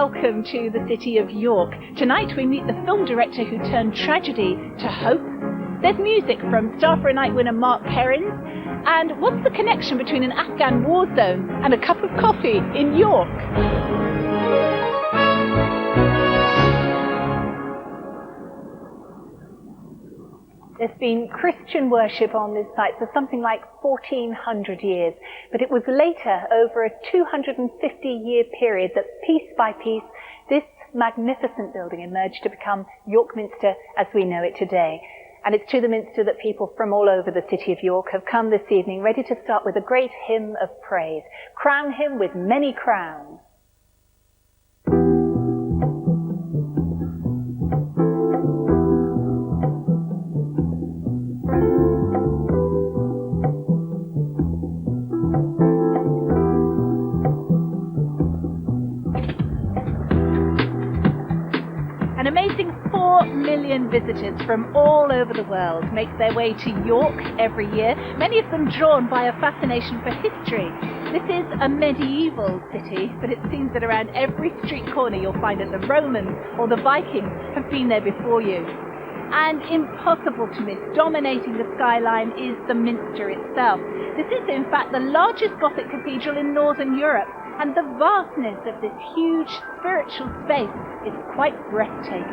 welcome to the city of York. Tonight we meet the film director who turned tragedy to hope. There's music from Star for a Night winner Mark Herrins. And what's the connection between an Afghan war zone and a cup of coffee in York? There's been Christian worship on this site for something like 1400 years, but it was later, over a 250-year period, that piece by piece this magnificent building emerged to become York Minster as we know it today. And it's to the Minster that people from all over the city of York have come this evening, ready to start with a great hymn of praise. Crown him with many crowns. An amazing 4 million visitors from all over the world make their way to York every year, many of them drawn by a fascination for history. This is a medieval city, but it seems that around every street corner you'll find that the Romans or the Vikings have been there before you. And impossible to miss, dominating the skyline, is the Minster itself. This is in fact the largest Gothic cathedral in Northern Europe, and the vastness of this huge spiritual space is quite breathtaking.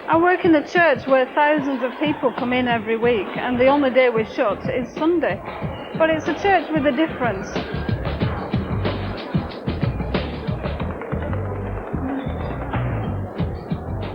I work in a church where thousands of people come in every week, and the only day we're shut is Sunday. But it's a church with a difference.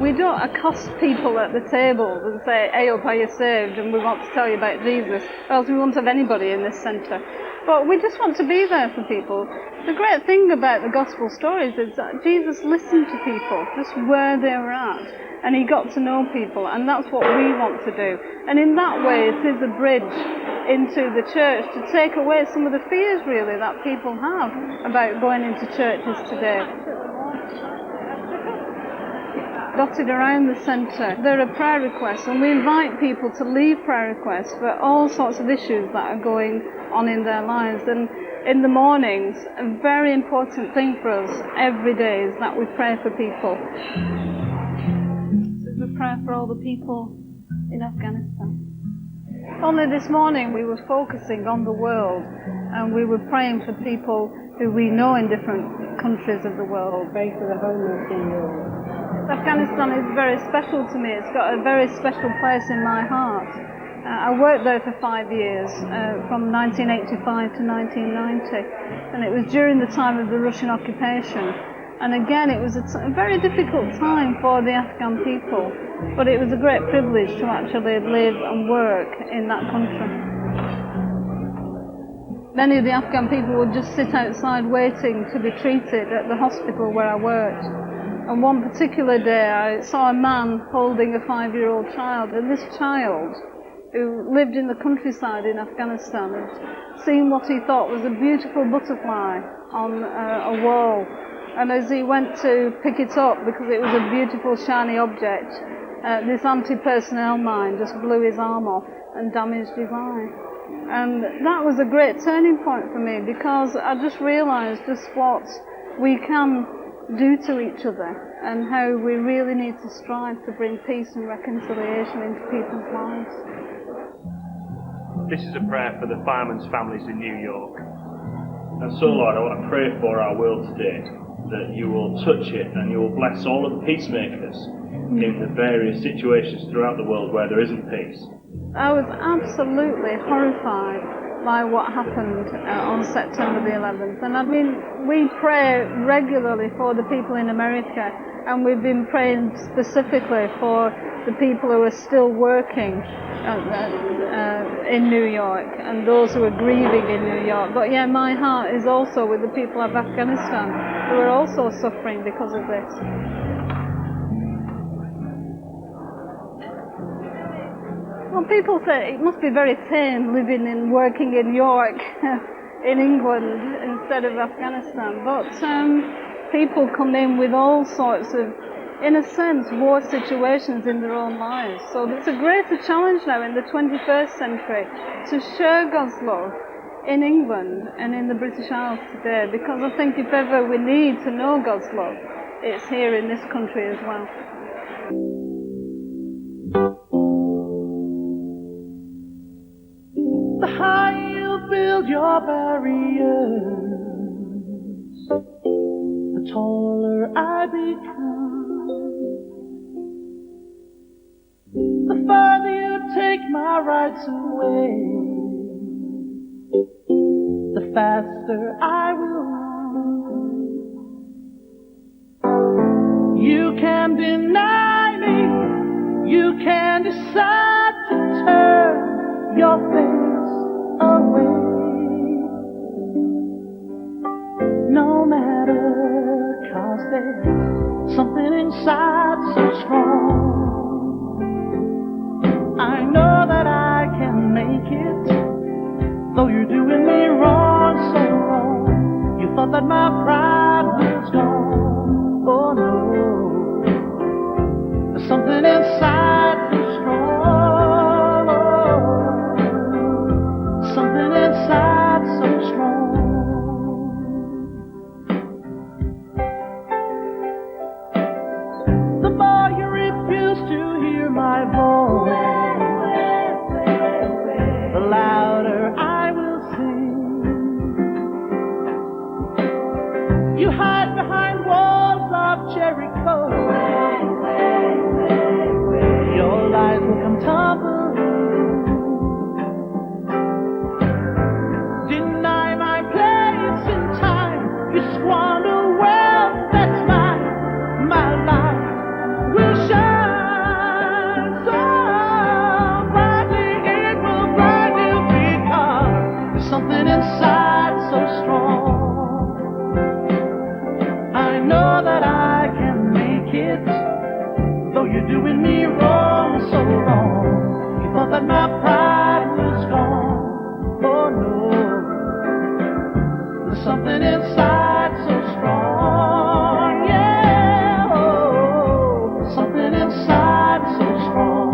We don't accost people at the table and say, "Hey up, are you saved?" and we want to tell you about Jesus, or else we won't have anybody in this centre. But we just want to be there for people. The great thing about the gospel stories is that Jesus listened to people just where they were at, and he got to know people, and that's what we want to do. And in that way it is a bridge into the church to take away some of the fears really that people have about going into churches today. Dotted around the centre there are prayer requests, and we invite people to leave prayer requests for all sorts of issues that are going on in their lives. And in the mornings, a very important thing for us every day is that we pray for people. We pray for all the people in Afghanistan. Only this morning we were focusing on the world, and we were praying for people who we know in different countries of the world. Pray for the homeless in Europe. Afghanistan is very special to me. It's got a very special place in my heart. I worked there for 5 years, from 1985 to 1990, and it was during the time of the Russian occupation. And again, it was a very difficult time for the Afghan people, but it was a great privilege to actually live and work in that country. Many of the Afghan people would just sit outside waiting to be treated at the hospital where I worked. And one particular day I saw a man holding a 5-year-old child, and this child, who lived in the countryside in Afghanistan, had seen what he thought was a beautiful butterfly on a wall. And as he went to pick it up, because it was a beautiful shiny object, this anti-personnel mine just blew his arm off and damaged his eye. And that was a great turning point for me, because I just realised just what we can do to each other and how we really need to strive to bring peace and reconciliation into people's lives. This is a prayer for the firemen's families in New York. And so, Lord, I want to pray for our world today, that you will touch it and you will bless all of the peacemakers in the various situations throughout the world where there isn't peace. I was absolutely horrified by what happened on September the 11th. And I mean, we pray regularly for the people in America, and we've been praying specifically for the people who are still working in New York and those who are grieving in New York. But yeah, my heart is also with the people of Afghanistan who are also suffering because of this. Well, people say it must be very tame living and working in York, in England, instead of Afghanistan. But people come in with all sorts of, in a sense, war situations in their own lives. So it's a greater challenge now in the 21st century to share God's love in England and in the British Isles today, because I think if ever we need to know God's love, it's here in this country as well. The higher you build your barriers, the taller I become. The further you take my rights away, the faster I will run. You can deny me, you can decide to turn your face away. No matter, 'cause there's something inside so strong. I know that I can make it, though you're doing me wrong, so wrong. You thought that my pride was gone. Oh no, there's something inside so strong. Something inside so strong. The more you refuse to hear my voice, the louder I will sing. You hide behind walls of Jericho. Your lies will come tumbling. Deny my place in time. You squander wealth that's mine. My light will shine so brightly, it will blind you, because there's something inside so strong. I know that I can make it, though you're doing me wrong, so wrong. You thought that my pride was gone. Oh no, there's something inside so strong. Yeah, oh, something inside so strong.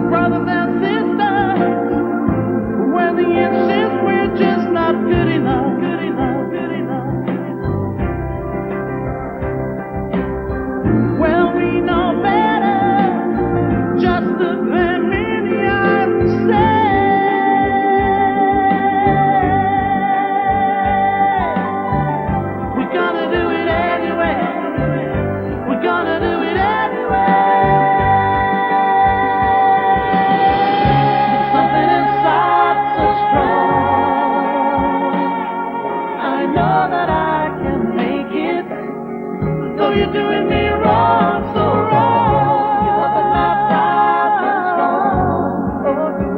Brothers and sisters, when the insist we're just not good enough, good enough, good enough. Well, we know better, just look them in the eye and say, we're gonna do it anyway. We're gonna do it anyway. There's something inside so strong. I know that I can make it, though you're doing me wrong, so wrong. You thought that my pride was gone. Oh no,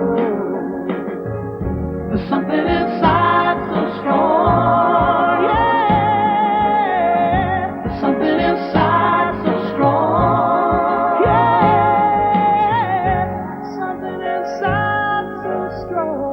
there's something inside so strong. Yeah, there's something inside so strong. Yeah, something inside so strong.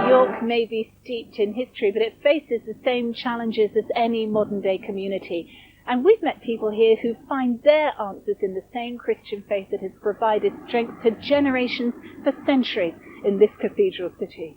York may be steeped in history, but it faces the same challenges as any modern-day community. And we've met people here who find their answers in the same Christian faith that has provided strength to generations for centuries in this cathedral city.